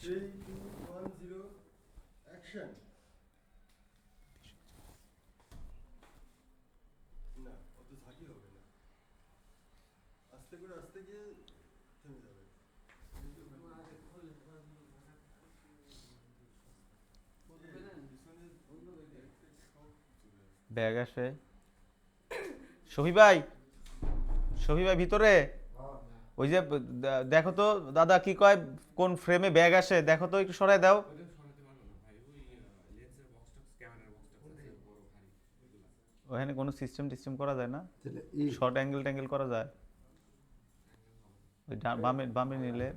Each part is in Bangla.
3, 2, 1, 0, action. না অত ঝাঁকি হবে না, আস্তে করে আস্তে গিয়ে থেমে যাবে। ব্যাগ আসে। শফি ভাই, শফি ভাই ভিতরে। ওই যে দেখো তো দাদা কি কয়, কোন ফ্রেমে ব্যাগ আসে দেখো তো, একটু সরাই দাও। ওখানে কোনো সিস্টেম টিস্টেম করা যায় না? শর্ট অ্যাঙ্গেল ট্যাঙ্গেল করা যায়? ওই বামে বামে নিলে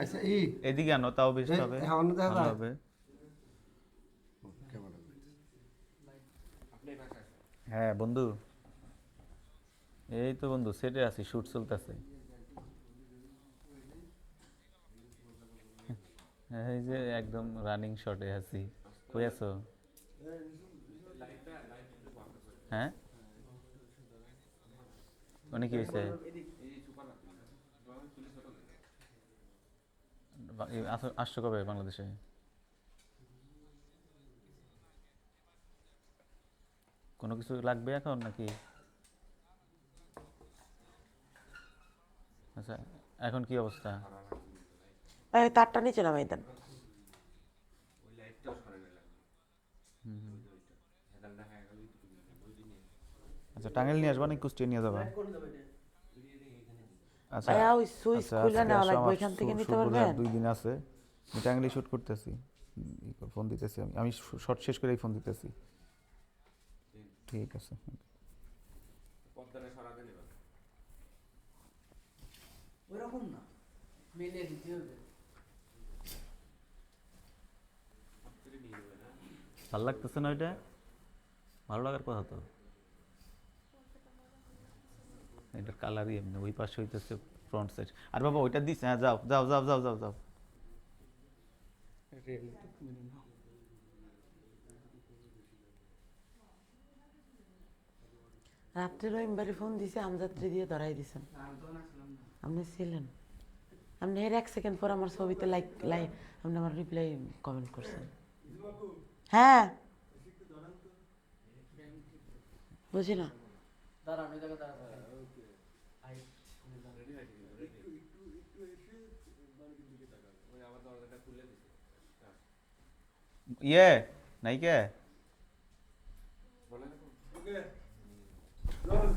আচ্ছা এদিকে আনো, তাও বেস্ট হবে, ভালো হবে। হ্যাঁ বন্ধু, এই তো বন্ধু সেটে আছি, শুট চলতেছে। এই যে একদম রানিং শটে আছি। কই আছো? হ্যাঁ, মানে কি হয়েছে? আসছো কবে বাংলাদেশে? কোনো কিছু লাগবে এখন নাকি? আচ্ছা, এখন কি অবস্থা? এই তারটা নিচে নামাই দেন। আচ্ছা, টাঙ্গাইল নিয়ে আসবা নাকি কুষ্টিয়া নিয়ে যাবা? আচ্ছা ভাইয়া ওই সুইচ আচ্ছা, খুলে আজকে নেওয়া আসো, লাগবে, আমার ওইখান থেকে নিতে শুট বোধহয় আর পারবেন? 2 দিন আছে। আমি টাঙ্গাইলে শুট করতেছি, ফোন দিতেছি আমি, শর্ট শেষ করেই ফোন দিতেছি। ঠিক আছে। ওইরকম না, মেলে দিতে হবে। ভালো লাগতেছে না ওইটা? ভালো লাগার কথা তো। এটার কালারই এমনি, ওই পাশে হইতেছে ফ্রন্ট সাইড। আর বাবা ওইটা দিস, হ্যাঁ যাও যাও যাও যাও যাও যাও। রাত্রে রহিমবাড়ি ফোন দিছে, আমযাত্রী দিয়ে ধরাই দিছেন। আপনি ছিলেন, আপনি এর 1 সেকেন্ড পর আমার ছবিতে লাইক আপনি আমার রিপ্লাই কমেন্ট করছেন। হ্যাঁ বুঝি না। দাঁড়ান, ওই জায়গায় দাঁড়ান। ইয়ে নাই কে? ওকে, রোল।